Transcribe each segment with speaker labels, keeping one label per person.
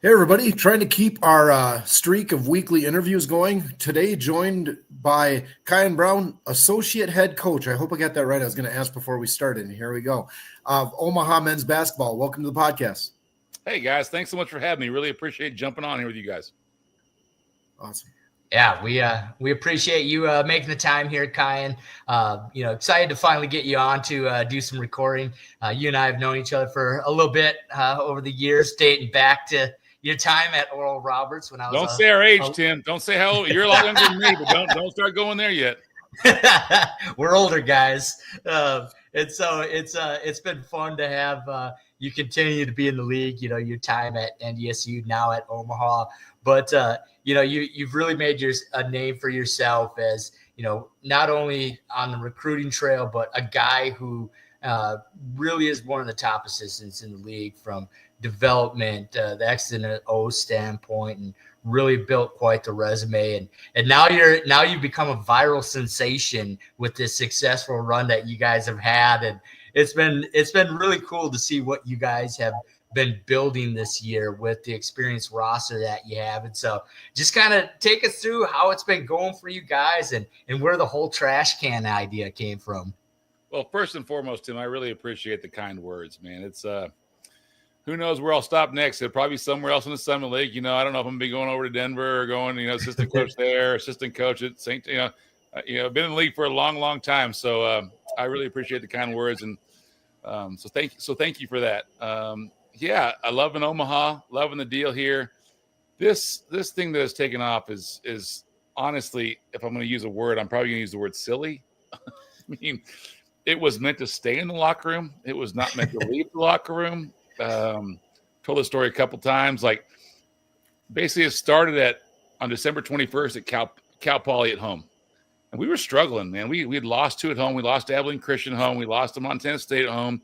Speaker 1: Hey, everybody. Trying to keep our streak of weekly interviews going. Today, joined by Kyan Brown, Associate Head Coach. I hope I got that right. I was going to ask before we started, and here we go. Of Omaha Men's Basketball. Welcome to the podcast.
Speaker 2: Hey, guys. Thanks so much for having me. Really appreciate jumping on here with you guys.
Speaker 1: Awesome.
Speaker 3: Yeah, we appreciate you making the time here, Kyan. Excited to finally get you on to do some recording. You and I have known each other for a little bit over the years, dating back to your time at Oral Roberts when I was.
Speaker 2: Don't say our age, Tim. Don't say how old. You're a lot younger than me, but don't start going there yet.
Speaker 3: We're older guys, and so it's been fun to have you continue to be in the league. You know, your time at NDSU, now at Omaha, but you've really made a name for yourself as not only on the recruiting trail, but a guy who really is one of the top assistants in the league from development, the X and O standpoint, and really built quite the resume. And now you've become a viral sensation with this successful run that you guys have had. And it's been really cool to see what you guys have been building this year with the experienced roster that you have. And so just kind of take us through how it's been going for you guys and where the whole trash can idea came from.
Speaker 2: Well, first and foremost, Tim, I really appreciate the kind words, man. It's who knows where I'll stop next? It'll probably be somewhere else in the Summit League. I don't know if I'm going to be going over to Denver or going, assistant coach there, assistant coach at St. I've been in the league for a long, long time. So I really appreciate the kind words. And so thank you for that. Yeah, I love in Omaha, loving the deal here. This thing that has taken off is honestly, if I'm going to use a word, I'm probably going to use the word silly. I mean, it was meant to stay in the locker room. It was not meant to leave the locker room. Told the story a couple times. Like, basically, it started on December 21st at Cal Poly at home, and we were struggling, man. We had lost 2 at home. We lost to Abilene Christian at home. We lost to Montana State at home.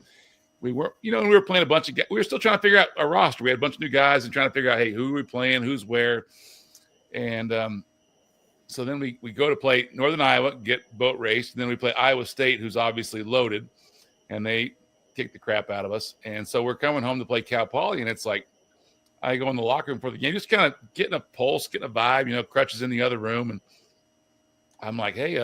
Speaker 2: We were playing a bunch of guys. We were still trying to figure out our roster. We had a bunch of new guys and trying to figure out, hey, who are we playing, who's where, and so then we go to play Northern Iowa, get boat raced, and then we play Iowa State, who's obviously loaded, and they kick the crap out of us. And so we're coming home to play Cal Poly, and it's like I go in the locker room for the game, just kind of getting a pulse, getting a vibe. Crutch is in the other room, and I'm like, hey,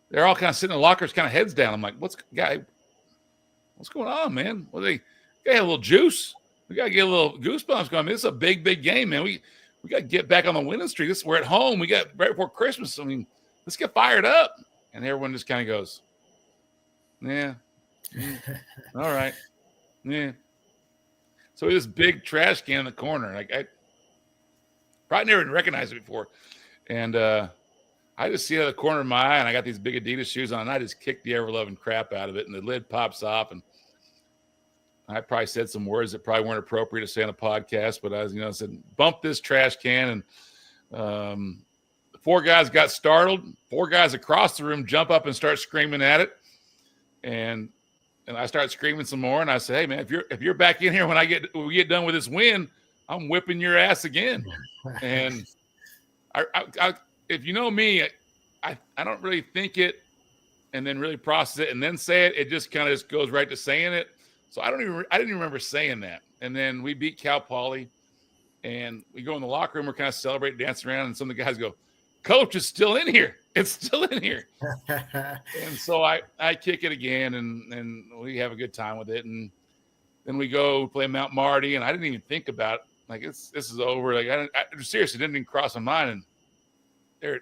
Speaker 2: they're all kind of sitting in the lockers, kind of heads down. I'm like, what's going on, man? Well, they got a little juice. We got to get a little goosebumps going. I mean, this is a big, big game, man. We got to get back on the winning streak. We're at home. We got right before Christmas. I mean, let's get fired up. And everyone just kind of goes, yeah. All right. Yeah. So this big trash can in the corner. Like, I probably never even recognized it before. And I just see it out of the corner of my eye, and I got these big Adidas shoes on, and I just kicked the ever-loving crap out of it, and the lid pops off, and I probably said some words that probably weren't appropriate to say on a podcast, but I said, bump this trash can, and 4 guys got startled. 4 guys across the room jump up and start screaming at it, and I start screaming some more, and I said, hey, man, if you're back in here when we get done with this win, I'm whipping your ass again. And I if you know me, I don't really think it and then really process it and then say it. It just kind of just goes right to saying it. So I didn't even remember saying that. And then we beat Cal Poly, and we go in the locker room. We're kind of celebrating, dancing around, and some of the guys go, Coach, it's still in here. It's still in here. And so I kick it again, and we have a good time with it. And then we go play Mount Marty, and I didn't even think about it. Like, this is over. Like, I seriously didn't even cross my mind. And they're,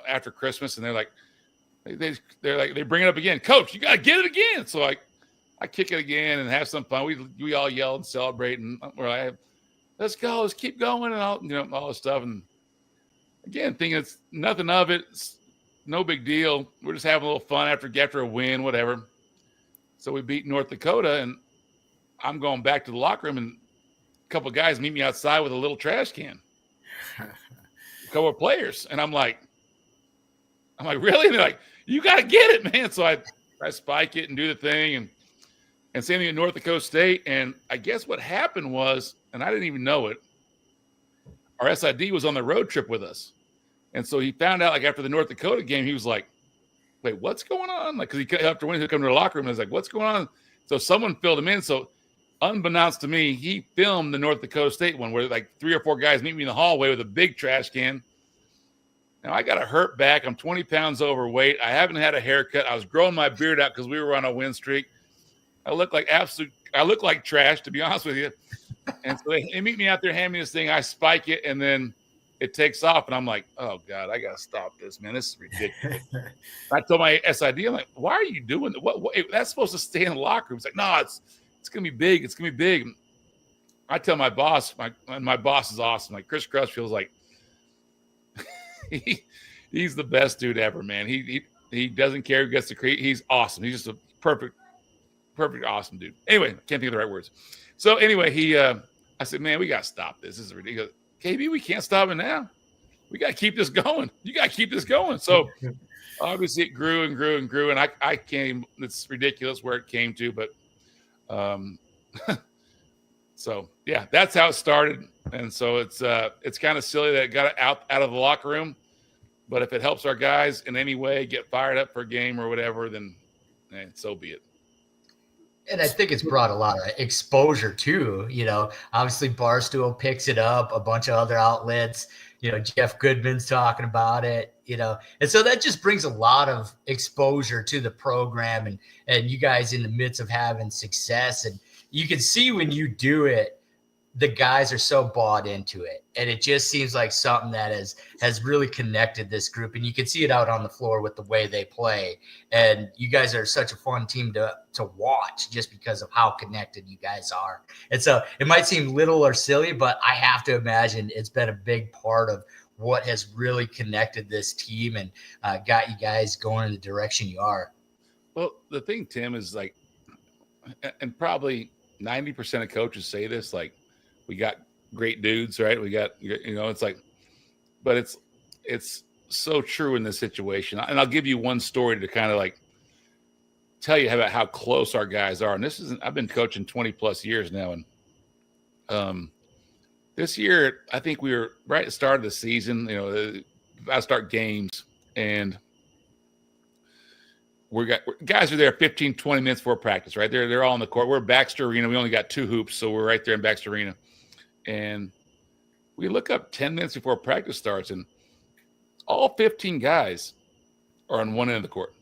Speaker 2: after Christmas, and they're like, they bring it up again. Coach, you got to get it again. So I kick it again and have some fun. We all yell and celebrate, and we're like, let's go, let's keep going, and all this stuff. And again, thinking it's nothing of it. It's no big deal. We're just having a little fun after a win, whatever. So we beat North Dakota, and I'm going back to the locker room, and a couple of guys meet me outside with a little trash can. A couple of players, and I'm like, really? And they're like, you got to get it, man. So I spike it and do the thing, and same thing at North Dakota State. And I guess what happened was, and I didn't even know it, our SID was on the road trip with us. And so he found out, like, after the North Dakota game, he was like, wait, what's going on? Like, because after winning, he'd come to the locker room and I was like, what's going on? So someone filled him in. So unbeknownst to me, he filmed the North Dakota State one where like 3 or 4 guys meet me in the hallway with a big trash can. Now I got a hurt back. I'm 20 pounds overweight. I haven't had a haircut. I was growing my beard out because we were on a win streak. I look like trash, to be honest with you. And so they meet me out there, hand me this thing. I spike it, and then it takes off. And I'm like, oh, God, I got to stop this, man. This is ridiculous. I told my SID, I'm like, why are you doing that? What that's supposed to stay in the locker room. It's like, no, it's going to be big. It's going to be big. I tell my boss, my boss is awesome. Like Chris Crutchfield's like, he's the best dude ever, man. He doesn't care who gets to create. He's awesome. He's just a perfect, awesome dude. Anyway, I can't think of the right words. So anyway, I said, man, we got to stop this. This is ridiculous. KB, we can't stop it now. We got to keep this going. You got to keep this going. So obviously it grew and grew and grew. And I came, it's ridiculous where it came to, but so yeah, that's how it started. And so it's kind of silly that it got out of the locker room, but if it helps our guys in any way get fired up for a game or whatever, then so be it.
Speaker 3: And I think it's brought a lot of exposure too. Obviously Barstool picks it up, a bunch of other outlets. Jeff Goodman's talking about it. And so that just brings a lot of exposure to the program, and you guys in the midst of having success, and you can see when you do it, the guys are so bought into it, and it just seems like something that has really connected this group, and you can see it out on the floor with the way they play. And you guys are such a fun team to watch just because of how connected you guys are. And so it might seem little or silly, but I have to imagine it's been a big part of what has really connected this team and got you guys going in the direction you are.
Speaker 2: Well, the thing, Tim, is like, and probably 90% of coaches say this, like, we got great dudes, right? We got, it's like, but it's so true in this situation. And I'll give you one story to kind of like tell you about how close our guys are. And I've been coaching 20 plus years now. And this year, I think we were right at the start of the season, I start games, and guys are there 15, 20 minutes before practice, right? They're all on the court. We're at Baxter Arena. We only got 2 hoops, so we're right there in Baxter Arena. And we look up 10 minutes before practice starts, and all 15 guys are on one end of the court.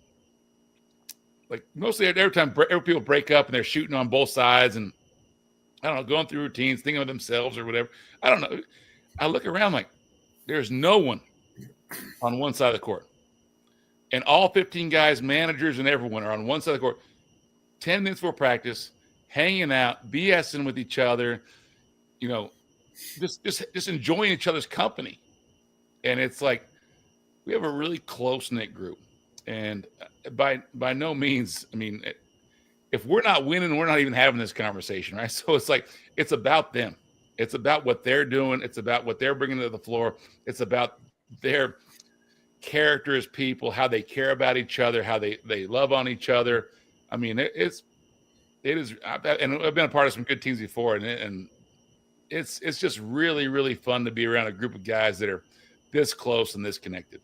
Speaker 2: Like mostly every time people break up and they're shooting on both sides and, I don't know, going through routines, thinking of themselves or whatever. I don't know. I look around like there's no one on one side of the court. And all 15 guys, managers, and everyone are on one side of the court, 10 minutes before practice, hanging out, BSing with each other, just enjoying each other's company. And it's like we have a really close-knit group. And by no means, I mean, if we're not winning, we're not even having this conversation, right? So it's like it's about them. It's about what they're doing. It's about what they're bringing to the floor. It's about their character as people, how they care about each other, how they love on each other. I mean, it is, and I've been a part of some good teams before, and it's just really, really fun to be around a group of guys that are this close and this connected.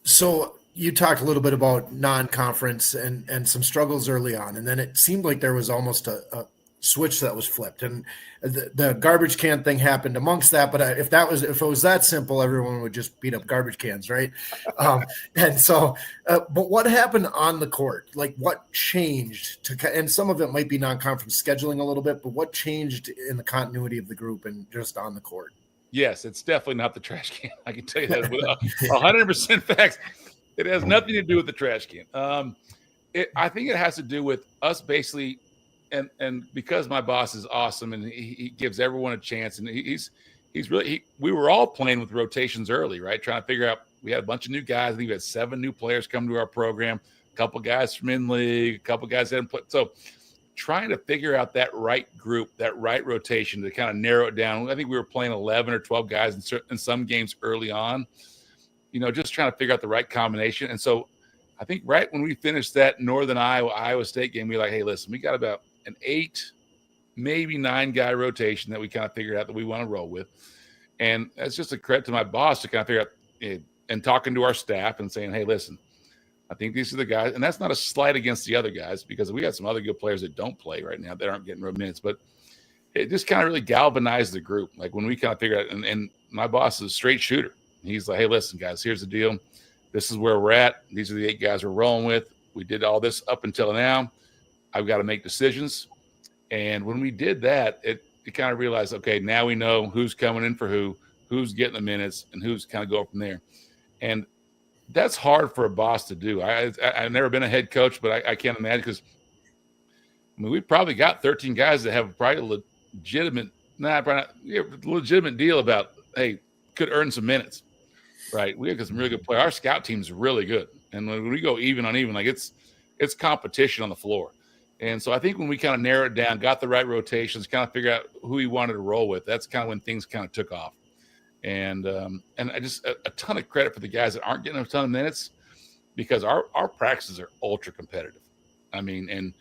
Speaker 1: So you talked a little bit about non-conference and some struggles early on, and then it seemed like there was almost a switch that was flipped, and the garbage can thing happened amongst that. But if it was that simple, everyone would just beat up garbage cans, right? And so, but what happened on the court? Like what changed and some of it might be non-conference scheduling a little bit, but what changed in the continuity of the group and just on the court?
Speaker 2: Yes, it's definitely not the trash can. I can tell you that with 100% facts. It has nothing to do with the trash can. I think it has to do with us basically. And because my boss is awesome and he gives everyone a chance, and he's really we were all playing with rotations early, right? Trying to figure out. We had a bunch of new guys. I think we had 7 new players come to our program. A couple guys from in league, a couple guys that hadn't played. So trying to figure out that right group, that right rotation to kind of narrow it down. I think we were playing 11 or 12 guys in some games early on. Just trying to figure out the right combination. And so I think right when we finished that Northern Iowa State game, we were like, hey, listen, we got about an 8, maybe 9 guy rotation that we kind of figured out that we want to roll with. And that's just a credit to my boss to kind of figure out and talking to our staff and saying, hey, listen, I think these are the guys, and that's not a slight against the other guys because we got some other good players that don't play right now that aren't getting real minutes, but it just kind of really galvanized the group. Like when we kind of figured out, and my boss is a straight shooter. He's like, hey, listen, guys, here's the deal. This is where we're at. These are the 8 guys we're rolling with. We did all this up until now. I've got to make decisions. And when we did that, it kind of realized, okay, now we know who's coming in for who's getting the minutes, and who's kind of going from there. And that's hard for a boss to do. I've never been a head coach, but I can't imagine because we've probably got 13 guys that have probably legitimate deal about, hey, could earn some minutes, right? We have some really good players. Our scout team's really good, and when we go even on even, like it's competition on the floor. And so I think when we kind of narrowed it down, got the right rotations, kind of figured out who we wanted to roll with, that's kind of when things kind of took off. And I just a ton of credit for the guys that aren't getting a ton of minutes because our practices are ultra competitive. I mean, and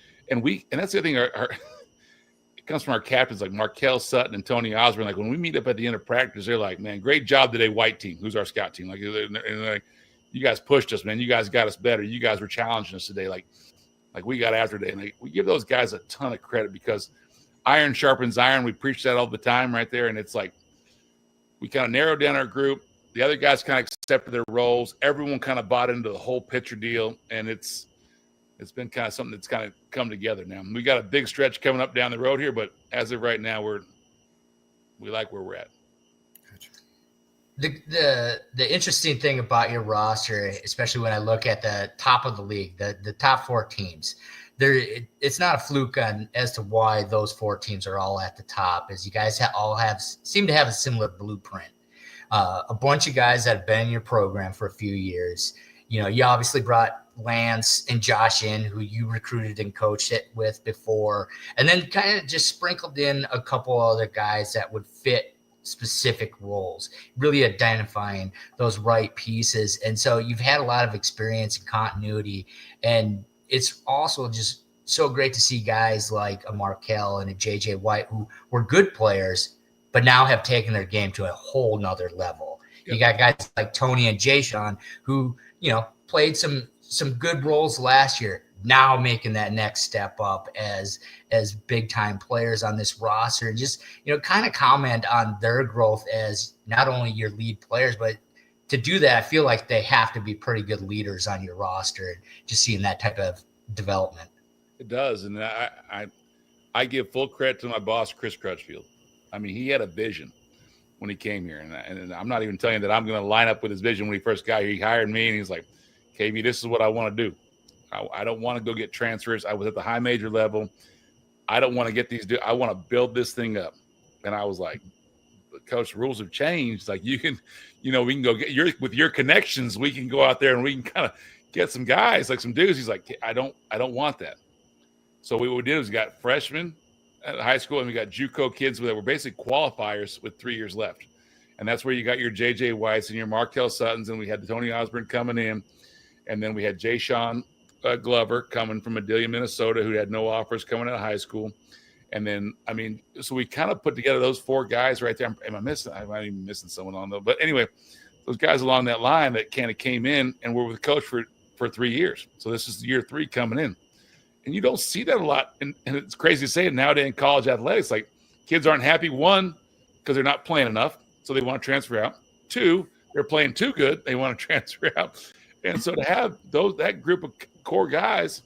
Speaker 2: that's the other thing. It comes from our captains like Markel Sutton and Tony Osborne. Like when we meet up at the end of practice, they're like, "Man, great job today, white team." Who's our scout team? Like, you guys pushed us, man. You guys got us better. You guys were challenging us today. Like we got after today. And we give those guys a ton of credit because iron sharpens iron. We preach that all the time right there. And it's like we kind of narrowed down our group. The other guys kind of accepted their roles. Everyone kind of bought into the whole picture deal. And it's been kind of something that's kind of come together now. We got a big stretch coming up down the road here, but as of right now, we like where we're at.
Speaker 3: The interesting thing about your roster, especially when I look at the top of the league, the top 4 teams, it's not a fluke as to why those 4 teams are all at the top, as you guys seem to have a similar blueprint. A bunch of guys that have been in your program for a few years. You know, you obviously brought Lance and Josh in, who you recruited and coached it with before, and then kind of just sprinkled in a couple other guys that would fit specific roles, really identifying those right pieces. And so you've had a lot of experience and continuity, and it's also just so great to see guys like a Markel and a JJ White who were good players, but now have taken their game to a whole nother level. Yep. You got guys like Tony and Jay Sean who, played some good roles last year, now making that next step up as big time players on this roster, and just, kind of comment on their growth as not only your lead players, but to do that, I feel like they have to be pretty good leaders on your roster, and just seeing that type of development.
Speaker 2: It does. And I give full credit to my boss, Chris Crutchfield. I mean, he had a vision when he came here. And I'm not even telling you that I'm going to line up with his vision when he first got here. He hired me and he's like, KB, this is what I want to do. I don't want to go get transfers. I was at the high major level. I don't want to get these. I want to build this thing up. And I was like, Coach, the rules have changed. Like we can go get with your connections. We can go out there and we can kind of get some guys, like some dudes. He's like, I don't want that. So what we did was we got freshmen at high school and we got JUCO kids that were basically qualifiers with 3 years left. And that's where you got your JJ Whites and your Markel Suttons. And we had the Tony Osborne coming in. And then we had Jay Sean Glover coming from Adelia, Minnesota, who had no offers coming out of high school. And then, so we kind of put together those 4 guys right there. I might even missing someone on though. But anyway, those guys along that line that kind of came in and were with the coach for 3 years. So this is year 3 coming in. And you don't see that a lot. And it's crazy to say it nowadays in college athletics. Like kids aren't happy, 1, because they're not playing enough. So they want to transfer out. 2, they're playing too good. They want to transfer out. And so to have that group of core guys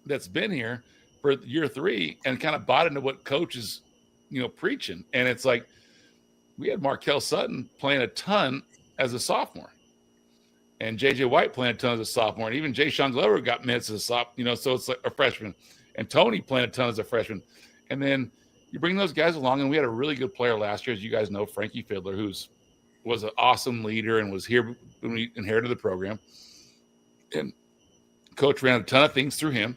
Speaker 2: that's been here for year 3 and kind of bought into what coach is, preaching. And it's like we had Markel Sutton playing a ton as a sophomore and JJ White playing a ton as a sophomore. And even Jay Sean Glover got minutes as a sophomore, so it's like a freshman, and Tony playing a ton as a freshman. And then you bring those guys along, and we had a really good player last year, as you guys know, Frankie Fiddler, was an awesome leader and was here when we inherited the program. And coach ran a ton of things through him.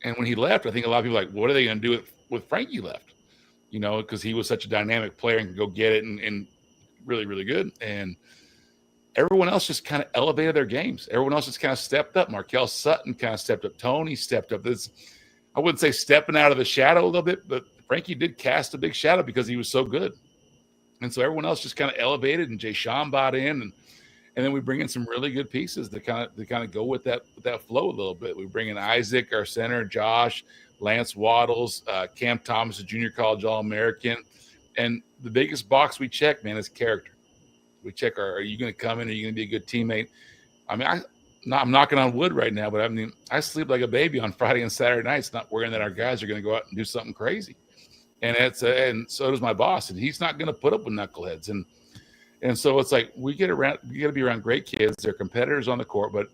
Speaker 2: And when he left, I think a lot of people were like, what are they going to do with Frankie left? Because he was such a dynamic player and could go get it and really, really good. And everyone else just kind of elevated their games. Everyone else just kind of stepped up. Markel Sutton kind of stepped up. Tony stepped up. I wouldn't say stepping out of the shadow a little bit, but Frankie did cast a big shadow because he was so good. And so everyone else just kind of elevated, and Jay Sean bought in. And then we bring in some really good pieces to kind of go with that flow a little bit. We bring in Isaac, our center, Josh, Lance Waddles, Cam Thomas, a junior college All-American. And the biggest box we check, man, is character. We check, are you going to come in? Are you going to be a good teammate? I mean, I'm knocking on wood right now, but I mean, I sleep like a baby on Friday and Saturday nights, not worrying that our guys are going to go out and do something crazy. And and so does my boss, and he's not going to put up with knuckleheads. And so it's like we got to be around great kids. They're competitors on the court, but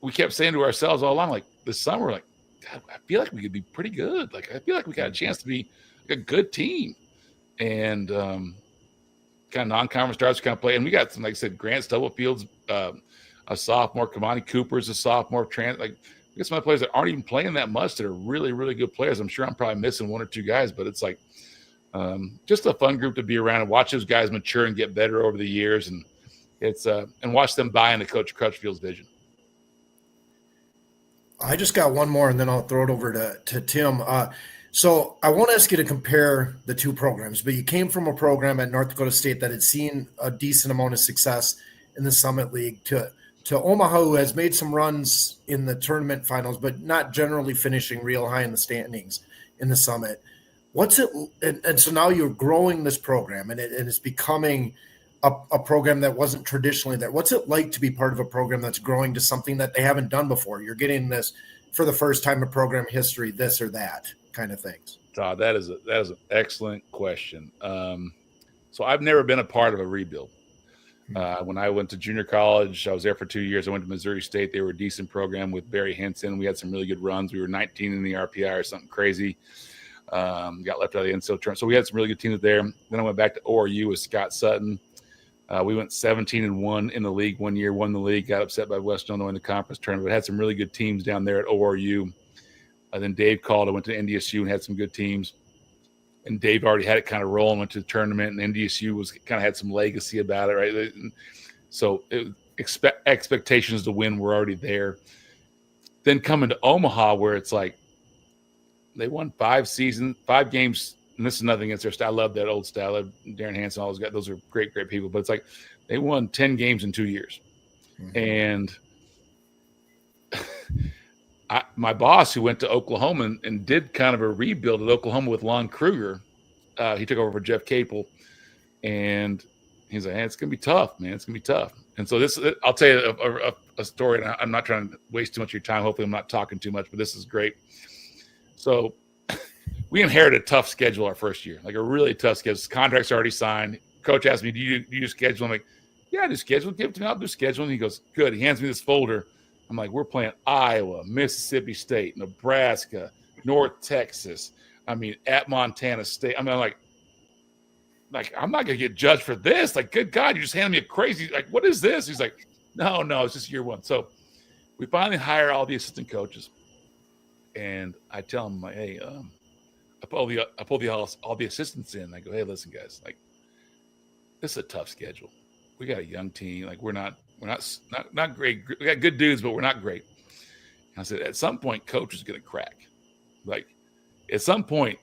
Speaker 2: we kept saying to ourselves all along, like this summer, like, God, I feel like we could be pretty good. Like I feel like we got a chance to be like a good team, and kind of non-conference stars kind of play. And we got some, like I said, Grant Stubblefield's a sophomore, Kamani Cooper's a sophomore. Like we got some other players that aren't even playing that much that are really, really good players. I'm sure I'm probably missing one or two guys, but it's like. Just a fun group to be around and watch those guys mature and get better over the years, and it's and watch them buy into Coach Crutchfield's vision.
Speaker 1: I just got one more, and then I'll throw it over to Tim. So I won't ask you to compare the two programs, but you came from a program at North Dakota State that had seen a decent amount of success in the Summit League to Omaha, who has made some runs in the tournament finals, but not generally finishing real high in the standings in the Summit. What's it? And so now you're growing this program, and it's becoming a program that wasn't traditionally there. What's it like to be part of a program that's growing to something that they haven't done before? You're getting this for the first time in program history, this or that kind of things.
Speaker 2: Todd, that is an excellent question. So I've never been a part of a rebuild. When I went to junior college, I was there for 2 years. I went to Missouri State. They were a decent program with Barry Henson. We had some really good runs. We were 19 in the RPI or something crazy. Got left out of the NCAA tournament. So we had some really good teams there. Then I went back to ORU with Scott Sutton. We went 17-1 in the league one year, won the league, got upset by West Illinois in the conference tournament, but had some really good teams down there at ORU. Then Dave called. I went to NDSU and had some good teams. And Dave already had it kind of rolling, went to the tournament, and NDSU was kind of had some legacy about it, right? And so expectations to win were already there. Then coming to Omaha, where it's like, they won 5 games, and this is nothing against their style. I love that old style. I love Darren Hansen, all those guys. Those are great, great people. But it's like they won 10 games in 2 years. Mm-hmm. And my boss, who went to Oklahoma and did kind of a rebuild at Oklahoma with Lon Kruger, he took over for Jeff Capel, and he's like, hey, it's going to be tough, man. It's going to be tough. And so I'll tell you a story, and I'm not trying to waste too much of your time. Hopefully I'm not talking too much, but this is great. So we inherited a tough schedule our first year, like a really tough schedule. Contracts already signed. Coach asked me, do you schedule? I'm like, yeah, I do schedule. Give it to me. I'll do schedule. And he goes, good. He hands me this folder. I'm like, we're playing Iowa, Mississippi State, Nebraska, North Texas. I mean, at Montana State. I mean, I'm like I'm not going to get judged for this. Like, good God, you just handed me a crazy, like, what is this? He's like, no, it's just year one. So we finally hire all the assistant coaches. And I tell them, like, hey, I pull all the assistants in. I go, hey, listen, guys, like, this is a tough schedule. We got a young team. Like, we're not great. We got good dudes, but we're not great. And I said, at some point, coach is going to crack. Like, at some point,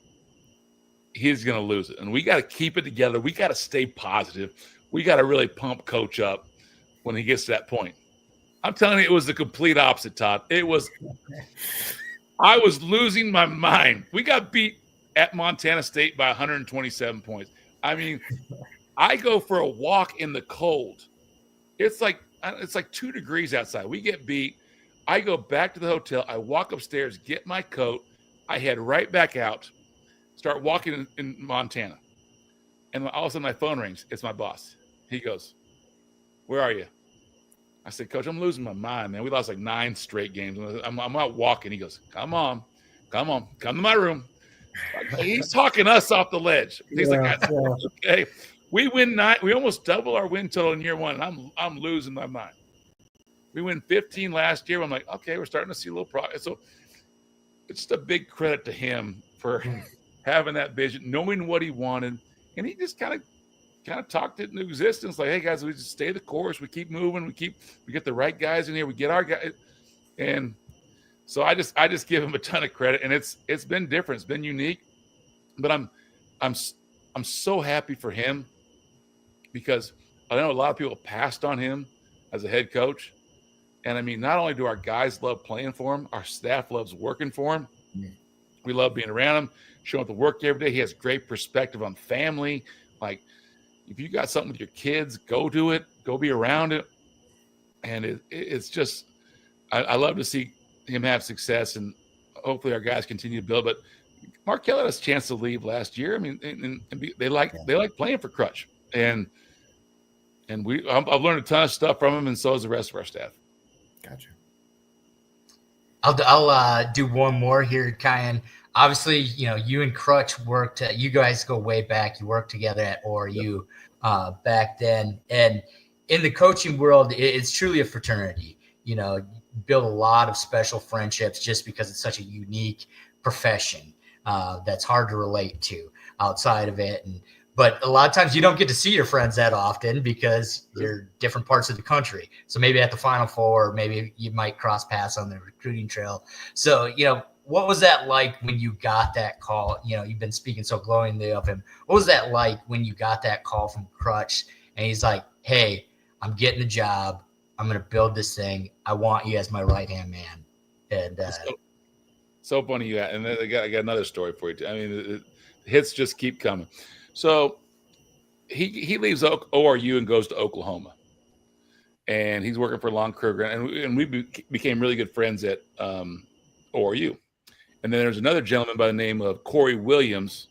Speaker 2: he's going to lose it. And we got to keep it together. We got to stay positive. We got to really pump coach up when he gets to that point. I'm telling you, it was the complete opposite, Todd. I was losing my mind. We got beat at Montana State by 127 points. I mean, I go for a walk in the cold. It's like 2 degrees outside. We get beat. I go back to the hotel. I walk upstairs, get my coat. I head right back out, start walking in Montana. And all of a sudden my phone rings. It's my boss. He goes, where are you? I said, Coach, I'm losing my mind, man. We lost like 9 straight games. I'm out walking. He goes, come on, come to my room. He's talking us off the ledge. He's okay. We win 9. We almost double our win total in year one. And I'm losing my mind. We win 15 last year. I'm like, okay, we're starting to see a little progress. So it's just a big credit to him for having that vision, knowing what he wanted, and he just kind of talked it into existence. Like, hey guys, we just stay the course. We keep moving. We get the right guys in here. We get our guys, and so I just give him a ton of credit. And it's been different. It's been unique, but I'm so happy for him because I know a lot of people passed on him as a head coach. And I mean, not only do our guys love playing for him, our staff loves working for him. We love being around him, showing up to work every day. He has great perspective on family. Like, if you got something with your kids, go do it. Go be around it. And it's just, I love to see him have success, and hopefully our guys continue to build. But Markel had a chance to leave last year. I mean, they like playing for Crutch, and I've learned a ton of stuff from him, and so has the rest of our staff.
Speaker 1: Gotcha.
Speaker 3: I'll do one more here, Kyan. Obviously, you and Crutch worked. You guys go way back. You worked together at ORU back then, and in the coaching world, it's truly a fraternity. You build a lot of special friendships just because it's such a unique profession that's hard to relate to outside of it. But a lot of times you don't get to see your friends that often because you're different parts of the country. So maybe at the Final Four, maybe you might cross paths on the recruiting trail. So, what was that like when you got that call? You've been speaking so glowingly of him. What was that like when you got that call from Crutch and he's like, hey, I'm getting the job. I'm going to build this thing. I want you as my right-hand man. And
Speaker 2: so funny you got, and I got another story for you too. I mean, the hits just keep coming. So he leaves ORU and goes to Oklahoma, and he's working for Lon Kruger, and we became really good friends at ORU. And then there's another gentleman by the name of Corey Williams,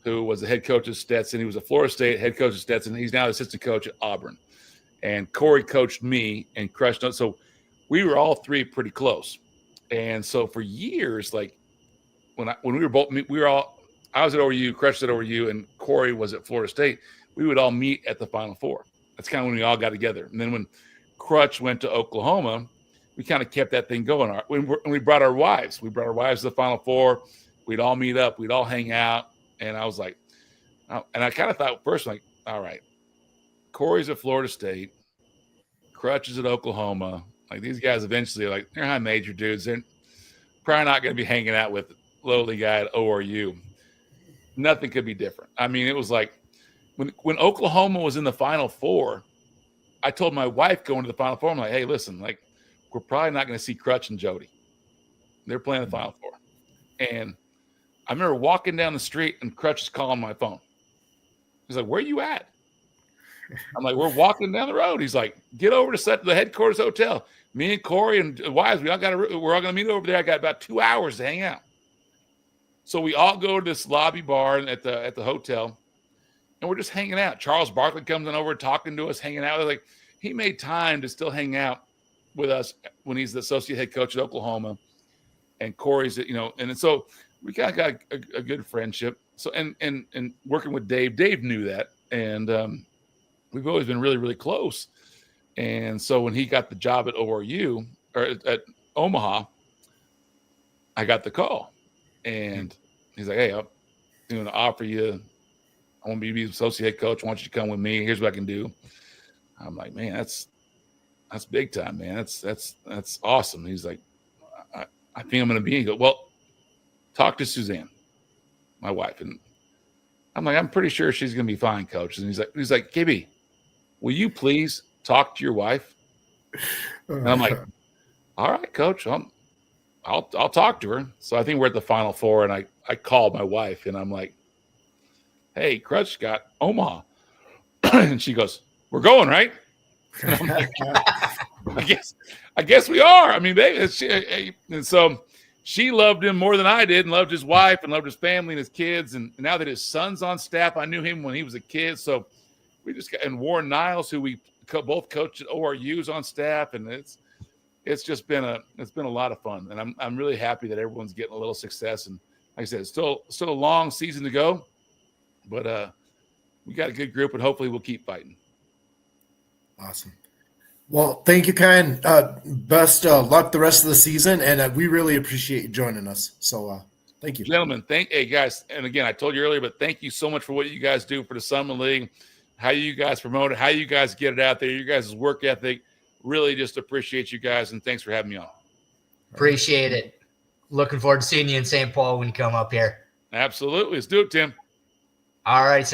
Speaker 2: who was the head coach of Stetson. He was a Florida State head coach of Stetson. He's now the assistant coach at Auburn. And Corey coached me and crushed us. So we were all three pretty close. And so for years, like when we were both, I was at ORU, Crutch at ORU, and Corey was at Florida State. We would all meet at the Final Four. That's kind of when we all got together. And then when Crutch went to Oklahoma, we kind of kept that thing going. When we brought our wives. We brought our wives to the Final Four. We'd all meet up. We'd all hang out. And I was like, and I kind of thought first, like, all right, Corey's at Florida State. Crutch is at Oklahoma. Like, these guys eventually, like, they're high major dudes. They're probably not going to be hanging out with lowly guy at ORU. Nothing could be different. I mean, it was like when Oklahoma was in the Final Four, I told my wife going to the Final Four, I'm like, hey, listen, like, we're probably not going to see Crutch and Jody. They're playing the Final Four. And I remember walking down the street and Crutch is calling my phone. He's like, where are you at? I'm like, we're walking down the road. He's like, get over to the headquarters hotel. Me and Corey and wives, we're all going to meet over there. I got about 2 hours to hang out. So we all go to this lobby bar at the hotel, and we're just hanging out. Charles Barkley comes in over talking to us, hanging out. Like, he made time to still hang out with us when he's the associate head coach at Oklahoma, and Corey's, and so we kind of got a good friendship. So and working with Dave knew that, and we've always been really, really close. And so when he got the job at ORU or at Omaha, I got the call. And he's like, hey, I'm going to offer you. I want to be the associate head coach. I want you to come with me. Here's what I can do. I'm like, man, that's big time, man. That's awesome. He's like, I think I'm going to be. He goes, well, talk to Suzanne, my wife. And I'm like, I'm pretty sure she's going to be fine, coach. And he's like, KB, will you please talk to your wife? And I'm like, all right, coach, I'll talk to her. So I think we're at the Final Four, and I called my wife, and I'm like, hey, Crutch got Omaha. And she goes, we're going, right? And I'm like, I guess we are. I mean, and so she loved him more than I did, and loved his wife and loved his family and his kids. And now that his son's on staff, I knew him when he was a kid. So we just got, and Warren Niles, who we both coached at ORU's on staff, and it's just been a lot of fun, and I'm really happy that everyone's getting a little success. And like I said, it's still a long season to go, but we got a good group, and hopefully we'll keep fighting.
Speaker 1: Awesome. Well, thank you, Kyan. Best luck the rest of the season, and we really appreciate you joining us. So thank you,
Speaker 2: gentlemen. Hey guys, and again, I told you earlier, but thank you so much for what you guys do for the Summer League, how you guys promote it, how you guys get it out there, your guys' work ethic. Really just appreciate you guys, and thanks for having me on.
Speaker 3: Appreciate it. Looking forward to seeing you in St. Paul when you come up here.
Speaker 2: Absolutely. Let's do it, Tim.
Speaker 3: All right.